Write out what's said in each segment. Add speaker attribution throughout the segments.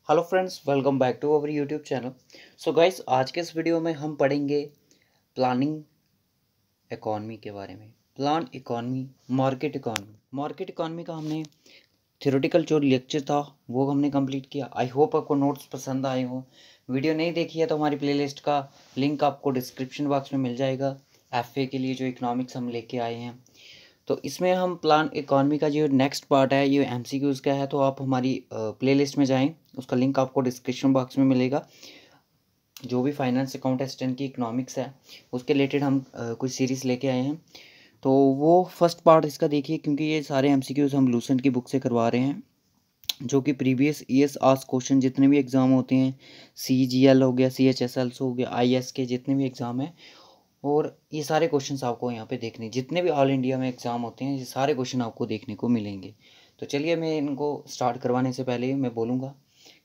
Speaker 1: Hello friends, welcome back to our YouTube channel. So guys, आज के इस video में हम पढ़ेंगे प्लानिंग इकॉनमी के बारे में। प्लान इकॉनमी, मार्केट इकॉनमी का हमने थ्योरेटिकल जो लेक्चर था वो हमने कंप्लीट किया। आई होप आपको नोट्स पसंद आए हो। वीडियो नहीं देखी है तो हमारी प्लेलिस्ट का लिंक आपको डिस्क्रिप्शन बॉक्स में मिल जाएगा। एफए के लिए जो इकोनॉमिक्स हम लेके आए हैं, तो इसमें हम प्लान इकॉनमी का जो नेक्स्ट पार्ट है ये एमसीक्यूज़ का है। तो आप हमारी प्लेलिस्ट में जाएं, उसका लिंक आपको डिस्क्रिप्शन बॉक्स में मिलेगा। जो भी फाइनेंस अकाउंट असिस्टेंट की इकोनॉमिक्स है उसके रिलेटेड हम कुछ सीरीज़ लेके आए हैं। तो वो फर्स्ट पार्ट इसका देखिए, क्योंकि ये सारे एमसीक्यूज़ हम लूसेंट की बुक से करवा रहे हैं, जो कि प्रीवियस ईयर्स आस्क्ड क्वेश्चन जितने भी एग्ज़ाम होते हैं, सीजीएल हो गया, सीएचएसएल हो गया, आईएएस के जितने भी एग्ज़ाम हैं, और ये सारे क्वेश्चंस आपको यहाँ पे देखने, जितने भी ऑल इंडिया में एग्ज़ाम होते हैं ये सारे क्वेश्चन आपको देखने को मिलेंगे। तो चलिए, मैं इनको स्टार्ट करवाने से पहले मैं बोलूँगा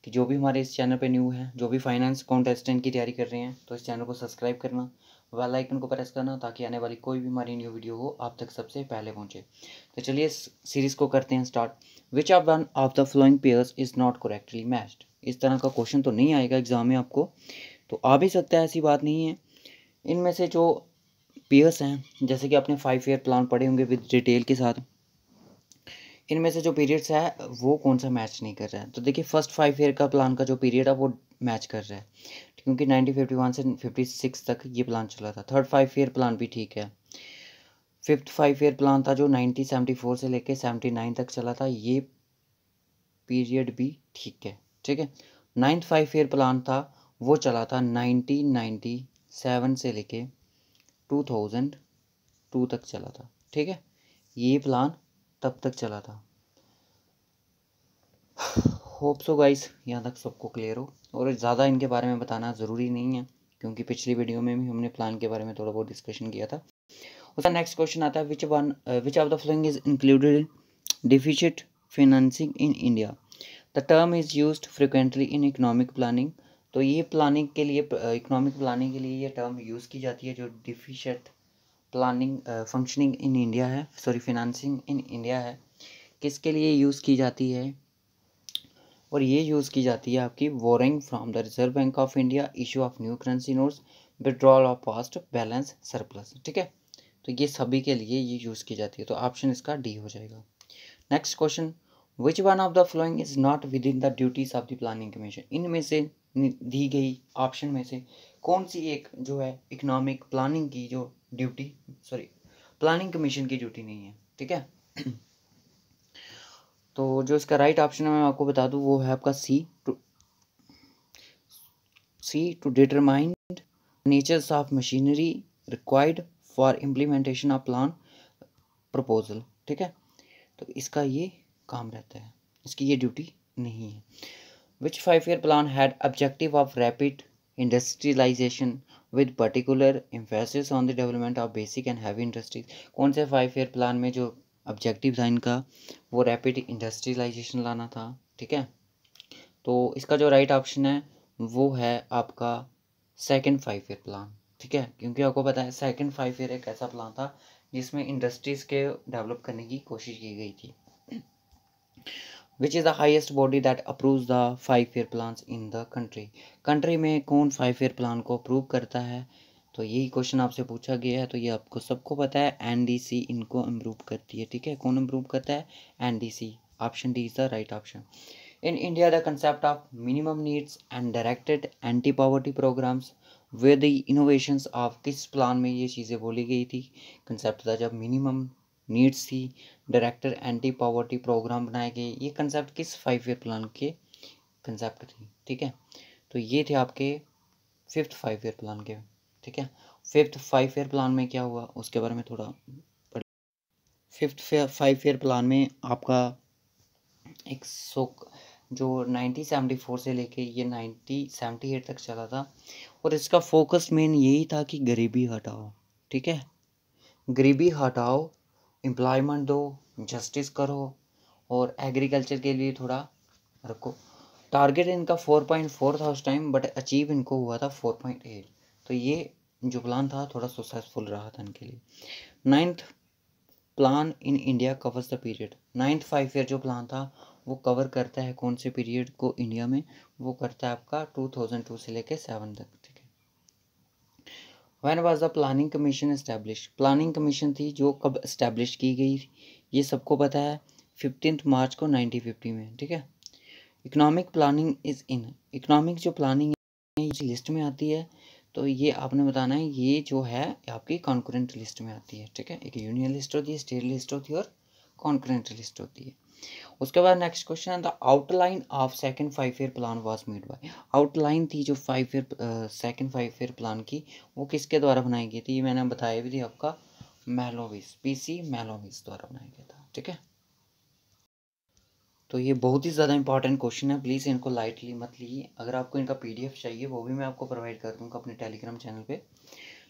Speaker 1: कि जो भी हमारे इस चैनल पे न्यू है, जो भी फाइनेंस अकाउंटेंट की तैयारी कर रहे हैं, तो इस चैनल को सब्सक्राइब करना, बेल आइकन को प्रेस करना, ताकि आने वाली कोई भी हमारी न्यू वीडियो हो आप तक सबसे पहले पहुँचे। तो चलिए इस सीरीज़ को करते हैं start. Which of one of the flowing pairs is not correctly matched. इस तरह का क्वेश्चन तो नहीं आएगा एग्जाम में आपको, तो आ भी सकता है, ऐसी बात नहीं है। इनमें से जो पेयर्स हैं, जैसे कि आपने 5 ईयर प्लान पढ़े होंगे विद डिटेल के साथ, इनमें से जो पीरियड्स है वो कौन सा मैच नहीं कर रहा है। तो देखिए, फर्स्ट 5 ईयर का प्लान का जो पीरियड है वो मैच कर रहा है, क्योंकि 1951 से 56 तक ये प्लान चला था। थर्ड 5 ईयर प्लान भी ठीक है। फिफ्थ 5 ईयर प्लान था जो 1974 से लेके 79 तक चला था, ये पीरियड भी ठीक है। ठीक है। नाइन्थ 5 ईयर प्लान था, वो चला था 1997 से लेके 2002 तक चला था। ठीक है, ये प्लान तब तक चला था। होप सो गाइस, यहाँ तक सबको क्लियर हो, और ज़्यादा इनके बारे में बताना ज़रूरी नहीं है, क्योंकि पिछली वीडियो में भी हमने प्लान के बारे में थोड़ा बहुत डिस्कशन किया था। उसका नेक्स्ट क्वेश्चन आता है, which of the following is included in deficit financing in India. The term is used frequently in economic planning. तो ये प्लानिंग के लिए, इकोनॉमिक प्लानिंग के लिए ये टर्म यूज़ की जाती है, जो deficit planning functioning in India है, सॉरी फाइनेंसिंग इन इंडिया है। किसके लिए यूज़ की जाती है? और ये यूज़ की जाती है आपकी boring from the reserve bank of India, issue of new currency notes, withdrawal of past balance surplus. ठीक है, तो ये सभी के लिए ये यूज़ की जाती है, तो ऑप्शन इसका डी हो जाएगा। Next question, which one of the following is not with in the duties of the planning commission. इनमें से दी गई ऑप्शन में से कौन सी एक जो है इकोनॉमिक प्लानिंग की जो ड्यूटी, सॉरी प्लानिंग कमीशन की ड्यूटी नहीं है। ठीक है, तो जो इसका राइट ऑप्शन है मैं आपको बता दूं, वो है आपका C to determine natures of machinery required for implementation of plan proposal. ठीक है, तो इसका ये काम रहता है, इसकी ये ड्यूटी नहीं है। Which 5 year plan had objective of rapid industrialisation with particular emphasis on the development of basic and heavy industries. कौन से 5 ईयर प्लान में जो ऑब्जेक्टिव था इनका, वो रैपिड इंडस्ट्रियलाइजेशन लाना था। ठीक है, तो इसका जो राइट ऑप्शन है वो है आपका सेकंड 5 ईयर प्लान। ठीक है, क्योंकि आपको पता है सेकंड 5 ईयर एक ऐसा प्लान था जिसमें इंडस्ट्रीज़ के डेवलप करने की कोशिश की गई थी। Which is the highest body that approves the 5 year plans in the country. Country में कौन 5 ईयर प्लान को अप्रूव करता है? तो यही क्वेश्चन आपसे पूछा गया है, तो ये आपको सबको पता है, एनडीसी इनको अप्रूव करती है। ठीक है, कौन अप्रूव करता है? NDC. Option D is the right option. In India, the concept of minimum needs and directed anti-poverty programs were the innovations of किस प्लान में ये चीज़ें बोली गई थी? कंसेप्ट था जब मिनिमम नीड्स थी, डायरेक्टेड एंटी पॉवर्टी प्रोग्राम बनाए गए। ये कंसेप्ट किस 5 ईयर प्लान के कंसेप्ट थी? ठीक है, तो ये थे आपके फिफ्थ 5 ईयर प्लान के। ठीक है, फिफ्थ 5 ईयर प्लान में क्या हुआ उसके बारे में थोड़ा। फिफ्थ 5 ईयर प्लान में आपका एक जो 1974 से लेके ये 1978 तक चला था, और इसका फोकस मेन यही था कि गरीबी हटाओ। ठीक है, गरीबी हटाओ, एम्प्लॉयमेंट दो, जस्टिस करो, और एग्रीकल्चर के लिए थोड़ा रखो। टारगेट इनका 4.4 था उस टाइम, बट अचीव इनको हुआ था 4.8। तो ये जो प्लान था थोड़ा सक्सेसफुल रहा था इनके लिए। Ninth plan in India covers the period. Ninth 5 year जो प्लान था वो कवर करता है कौन से पीरियड को इंडिया में, वो करता है आपका 2002 से लेके 7 तक, ठीक है। When was the planning commission establish, planning commission थी जो कब एस्टैब्लिश की गई, ये सबको पता है, 15 मार्च को 1950 में, ठीक है। Economic planning is in, economic जो प्लानिंग है इस लिस्ट में आती है, तो ये आपने बताना है, ये जो है आपकी कॉन्करेंट लिस्ट में आती है, ठीक है। एक यूनियन लिस्ट होती है, स्टेट लिस्ट होती है और कॉन्करेंट लिस्ट होती है। उसके बाद नेक्स्ट क्वेश्चन है the outline of second 5 year plan was made by, outline थी जो 5 ईयर सेकंड 5 ईयर प्लान की, वो किसके द्वारा बनाई गई थी, ये मैंने बताया भी थी आपका, मेलोविस, पीसी मेलोविस द्वारा बनाया गया था, ठीक है। तो ये बहुत ही ज़्यादा इंपॉर्टेंट क्वेश्चन है, प्लीज़ इनको लाइटली मत लीजिए। अगर आपको इनका पीडीएफ चाहिए वो भी मैं आपको प्रोवाइड कर दूँगा अपने टेलीग्राम चैनल पे,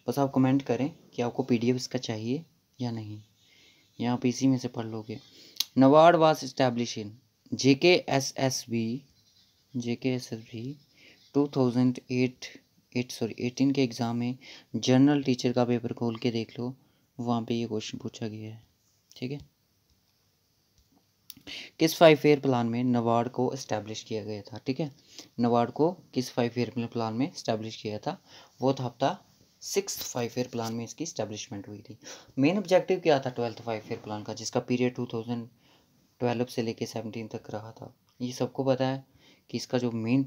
Speaker 1: बस आप कमेंट करें कि आपको पीडीएफ इसका चाहिए या नहीं, या आप इसी में से पढ़ लोगे। NABARD was establish in JKSSB 2018 के एग्ज़ाम में जनरल टीचर का पेपर खोल के देख लो, वहाँ पे ये क्वेश्चन पूछा गया है, ठीक है। किस 5 ईयर प्लान में नबार्ड को इस्टेब्लिश किया गया था, ठीक है। नबार्ड को किस 5 ईयर प्लान में इस्टेब्लिश किया था, वो था आपका 6th 5 ईयर प्लान में इसकी इस्टेब्लिशमेंट हुई थी। मेन ऑब्जेक्टिव क्या था 12th 5 ईयर प्लान का, जिसका पीरियड 2012 से लेके 17 तक रहा था, ये सबको पता है कि इसका जो मेन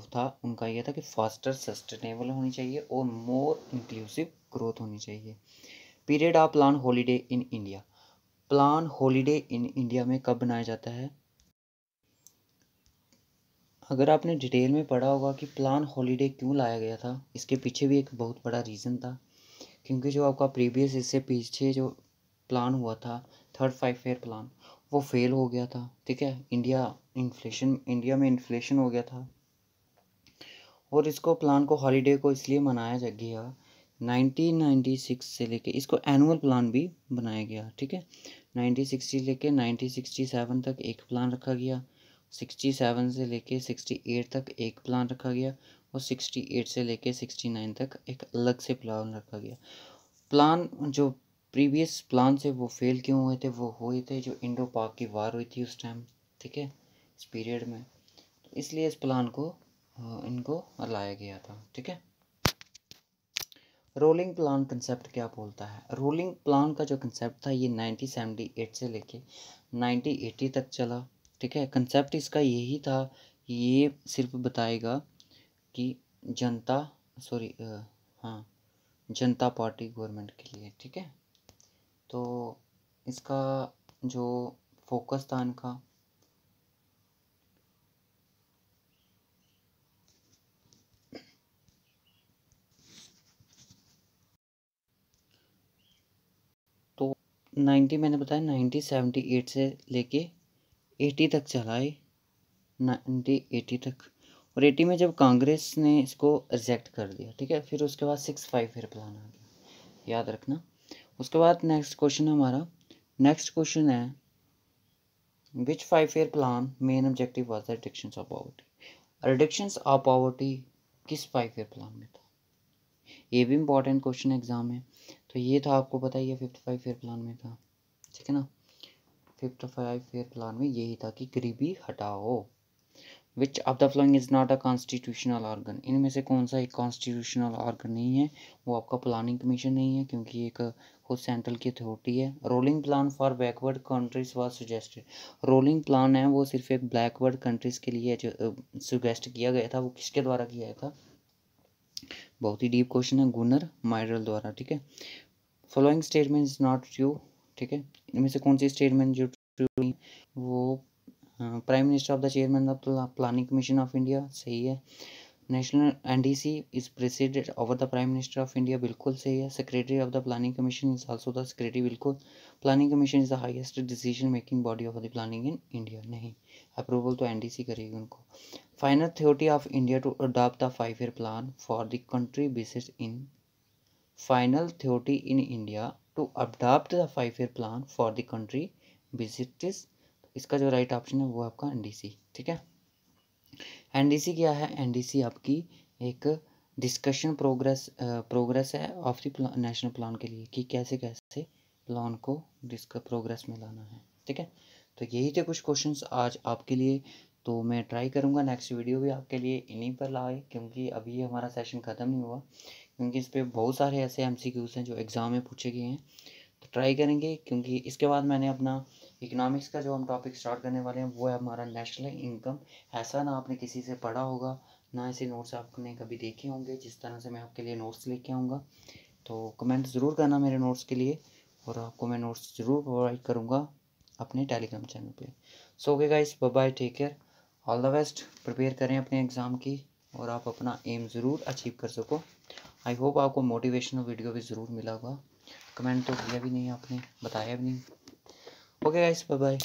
Speaker 1: था उनका ये था कि फास्टर सस्टेनेबल होनी चाहिए और मोर इंक्लूसिव ग्रोथ होनी चाहिए। Period of plan holiday in India, plan holiday in India में कब बनाया जाता है, अगर आपने डिटेल में पढ़ा होगा कि प्लान हॉलीडे क्यों लाया गया था, इसके पीछे भी एक बहुत बड़ा रीज़न था, क्योंकि जो आपका प्रीवियस इससे पीछे जो प्लान हुआ था थर्ड 5 ईयर प्लान, वो फेल हो गया था, ठीक है। इंडिया में इन्फ्लेशन हो गया था, और इसको प्लान को हॉलीडे को इसलिए मनाया गया 1996 से लेके, इसको एनुअल प्लान भी बनाया गया, ठीक है। 1960 लेके 1967 तक एक प्लान रखा गया, 67 से लेके 68 तक एक प्लान रखा गया, और 68 से लेके 69 तक एक अलग से प्लान रखा गया। प्लान जो प्रीवियस प्लान से वो फेल क्यों हुए थे, वो हुए थे जो इंडो पाक की वार हुई थी उस टाइम, ठीक है, इस पीरियड में, तो इसलिए इस प्लान को इनको लाया गया था, ठीक है। रोलिंग प्लान कंसेप्ट क्या बोलता है, रोलिंग प्लान का जो कंसेप्ट था ये 1978 से लेके 1980 तक चला, ठीक है। कंसेप्ट इसका यही था, ये सिर्फ बताएगा कि हाँ जनता पार्टी गवर्नमेंट के लिए, ठीक है। तो इसका जो फोकस था इनका, तो 90 मैंने बताया 1978 से लेके 80 तक चला है, 1980 तक, और 80 में जब कांग्रेस ने इसको रिजेक्ट कर दिया, ठीक है, फिर उसके बाद 6 5 ईयर प्लान आ गया, याद रखना। उसके बाद नेक्स्ट क्वेश्चन है हमारा, नेक्स्ट क्वेश्चन है which 5 year plan main objective was the reduction of poverty, reduction of poverty किस 5 ईयर प्लान में था, ये भी इंपॉर्टेंट क्वेश्चन एग्जाम में। तो ये था, आपको पता ही है 5th 5 ईयर प्लान में था, ठीक है ना। 5th 5 ईयर प्लान में यही था कि गरीबी हटाओ। Which of the following is not a constitutional organ, इनमें से कौन सा एक कॉन्स्टिट्यूशनल ऑर्गन नहीं है, वो आपका प्लानिंग कमीशन नहीं है, क्योंकि एक खुद सेंट्रल की अथॉरिटी है। Rolling plan for backward countries was suggested, rolling plan है वो सिर्फ एक बैकवर्ड कंट्रीज के लिए जो सजेस्ट किया गया था, वो किसके द्वारा किया गया था, बहुत ही डीप क्वेश्चन है, गुनर माइरल द्वारा, ठीक है। Following statement is not true, ठीक है, इनमें से कौन सी स्टेटमेंट जो ट्रू नहीं, वो prime minister of the chairman of the planning commission of India, सही है। National NDC is president over the prime minister of India, बिल्कुल सही है। Secretary of the planning commission is also the secretary, बिल्कुल। Planning commission is the highest decision making body of the planning in India, नहीं, approval तो NDC करेगी उनको। Final authority of India to adopt the 5 year plan for the country basis in, final authority in India to adopt the 5 year plan for the country basis, इसका जो right option है वो आपका NDC, ठीक है। NDC क्या है, NDC आपकी एक डिस्कशन प्रोग्रेस है ऑफ द नेशनल प्लान के लिए, कि कैसे कैसे प्लान को प्रोग्रेस में लाना है, ठीक है। तो यही थे कुछ क्वेश्चंस आज आपके लिए। तो मैं ट्राई करूँगा नेक्स्ट वीडियो भी आपके लिए इन्हीं पर लाए, क्योंकि अभी हमारा सेशन ख़त्म नहीं हुआ, क्योंकि इस पर बहुत सारे ऐसे MCQs हैं जो एग्ज़ाम में पूछे गए हैं। तो ट्राई करेंगे, क्योंकि इसके बाद मैंने अपना इकोनॉमिक्स का जो हम टॉपिक स्टार्ट करने वाले हैं वो है हमारा नेशनल इनकम। ऐसा ना आपने किसी से पढ़ा होगा, ना ऐसे नोट्स आपने कभी देखे होंगे जिस तरह से मैं आपके लिए नोट्स लेके आऊँगा। तो कमेंट ज़रूर करना मेरे नोट्स के लिए, और आपको मैं नोट्स ज़रूर प्रोवाइड करूँगा अपने टेलीग्राम चैनल पे। So okay guys, bye bye, take care, all the best. Prepare करें अपने एग्ज़ाम की और आप अपना एम ज़रूर अचीव कर सको। आई होप आपको मोटिवेशनल वीडियो भी ज़रूर मिला होगा। कमेंट तो किया भी नहीं आपने, बताया भी नहीं। Okay guys, bye bye.